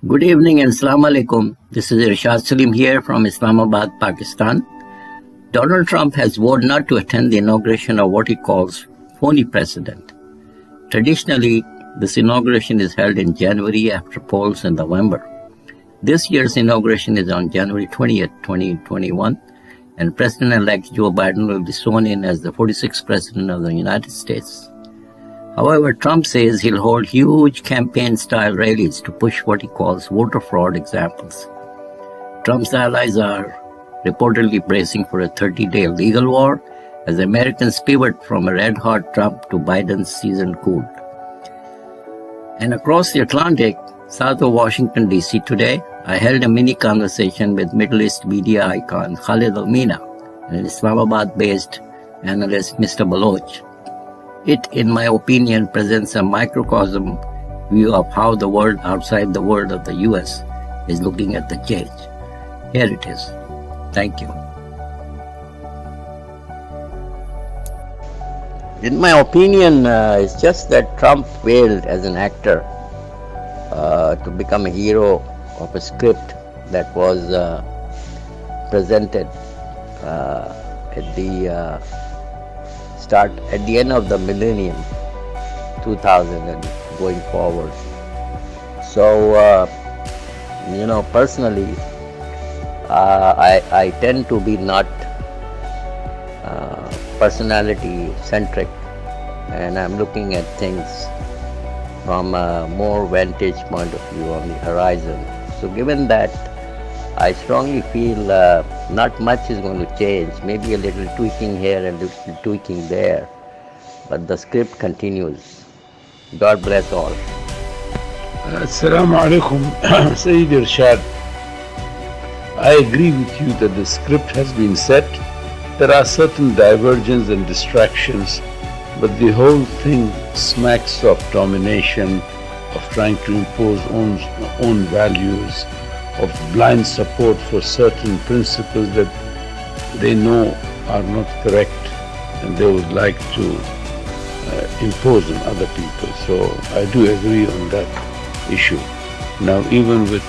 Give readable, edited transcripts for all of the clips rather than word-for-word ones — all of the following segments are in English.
Good evening and Assalamu alaikum. This is Irshad Salim here from Islamabad, Pakistan. Donald Trump has vowed not to attend the inauguration of what he calls phony president. Traditionally, this inauguration is held in January after polls in November. This year's inauguration is on January 20th, 2021, and President-elect Joe Biden will be sworn in as the 46th President of the United States. However, Trump says he'll hold huge campaign-style rallies to push what he calls voter fraud examples. Trump's allies are reportedly bracing for a 30-day legal war as Americans pivot from a red-hot Trump to Biden's seasoned cool. And across the Atlantic, south of Washington, D.C. today, I held a mini conversation with Middle East media icon Khalid Al-Mina and Islamabad-based analyst Mr. Baloch. It, in my opinion, presents a microcosm view of how the world outside the world of the US is looking at the change. Here it is. Thank you. In my opinion, it's just that Trump failed as an actor to become a hero of a script that was presented at the end of the millennium, 2000 and going forward. So, personally, I tend to be not personality centric, and I'm looking at things from a more vantage point of view on the horizon. So given that, I strongly feel not much is going to change, maybe a little tweaking here and a little tweaking there, but the script continues. God bless all. Assalamu alaikum, Sayyid Irshad. I agree with you that the script has been set. There are certain divergences and distractions, but the whole thing smacks of domination, of trying to impose own values, of blind support for certain principles that they know are not correct and they would like to impose on other people. So I do agree on that issue. Now, even with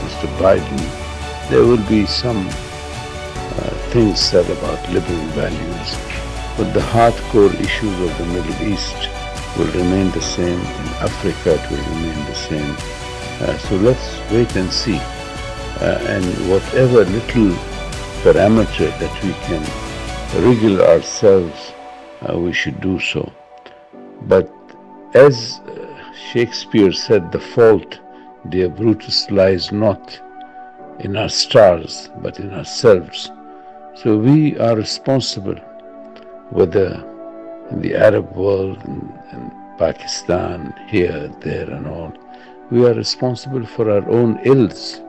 Mr. Biden, there will be some things said about liberal values, but the hardcore issues of the Middle East will remain the same. In Africa, it will remain the same. So let's wait and see. And whatever little parameter that we can wriggle ourselves, we should do so. But as Shakespeare said, the fault, dear Brutus, lies not in our stars, but in ourselves. So we are responsible, whether in the Arab world, in Pakistan, here, there and all. We are responsible for our own ills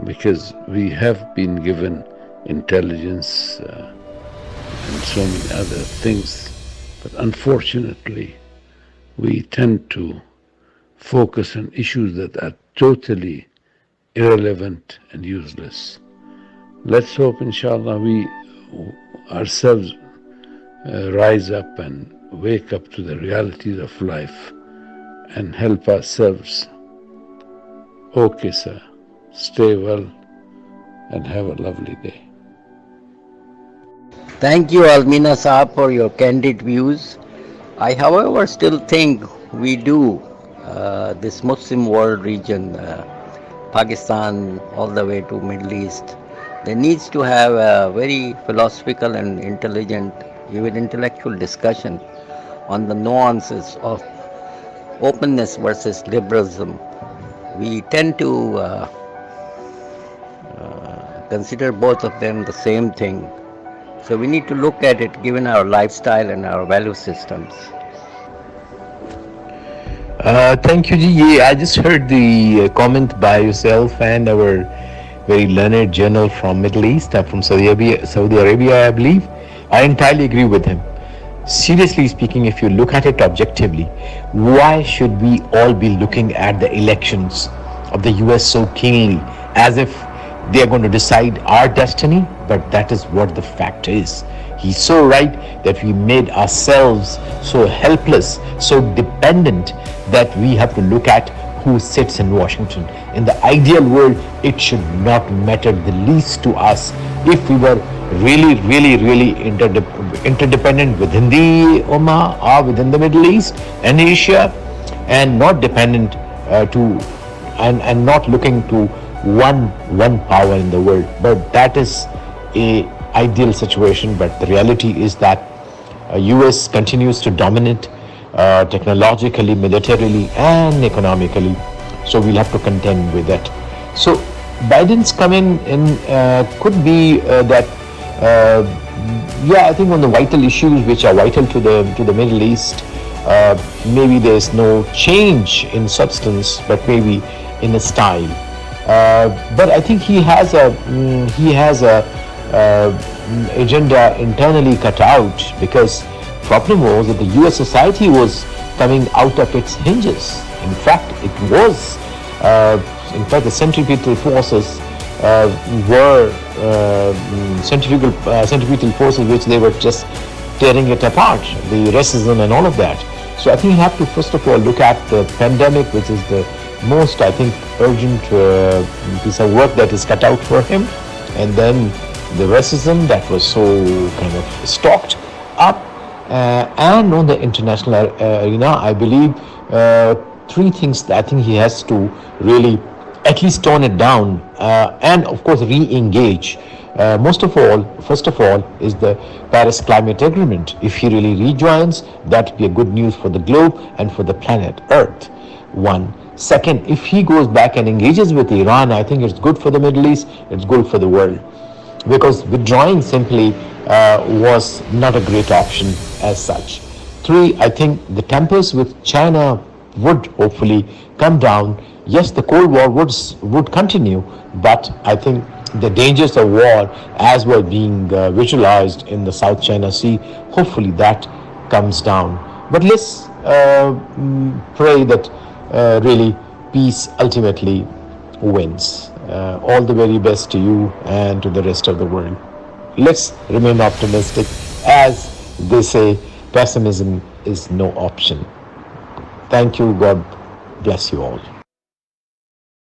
because we have been given intelligence and so many other things. But unfortunately, we tend to focus on issues that are totally irrelevant and useless. Let's hope, inshallah, we ourselves rise up and wake up to the realities of life and help ourselves. Okay, sir. Stay well and have a lovely day. Thank you, Almina Saab, for your candid views. I, however, still think we do, this Muslim world region, Pakistan all the way to Middle East, there needs to have a very philosophical and intelligent, even intellectual discussion on the nuances of openness versus liberalism. We tend to consider both of them the same thing. So we need to look at it given our lifestyle and our value systems. Thank you, Ji. I just heard the comment by yourself and our very learned journal from Middle East, from Saudi Arabia, I believe. I entirely agree with him. Seriously speaking, if you look at it objectively, why should we all be looking at the elections of the US so keenly as if they are going to decide our destiny? But that is what the fact is. He's so right that we made ourselves so helpless, so dependent, that we have to look at who sits in Washington. In the ideal world, it should not matter the least to us if we were really interdependent within the Ummah or within the Middle East and Asia, and not dependent and not looking to one power in the world. But that is a ideal situation. But the reality is that US continues to dominate technologically, militarily, and economically. So we'll have to contend with that. So Biden's coming in could be that. I think on the vital issues which are vital to the Middle East, maybe there's no change in substance, but maybe in a style. But I think he has a agenda internally cut out, because problem was that the US society was coming out of its hinges. In fact, the centripetal forces were centripetal forces which they were just tearing it apart, the racism and all of that. So I think you have to first of all look at the pandemic, which is the most, I think, urgent piece of work that is cut out for him, and then the racism that was so kind of stocked up, and on the international arena, I believe three things that I think he has to really at least tone it down, and of course re-engage. First of all, is the Paris Climate Agreement. If he really rejoins, that would be a good news for the globe and for the planet Earth. One. Second, if he goes back and engages with Iran, I think it's good for the Middle East, it's good for the world. Because withdrawing simply was not a great option as such. Three, I think the tempers with China would hopefully come down. Yes, the Cold War would continue, but I think the dangers of war as were being visualized in the South China Sea, hopefully that comes down. But let's pray that really peace ultimately wins. All the very best to you and to the rest of the world. Let's remain optimistic. As they say, pessimism is no option. Thank you. God bless you all.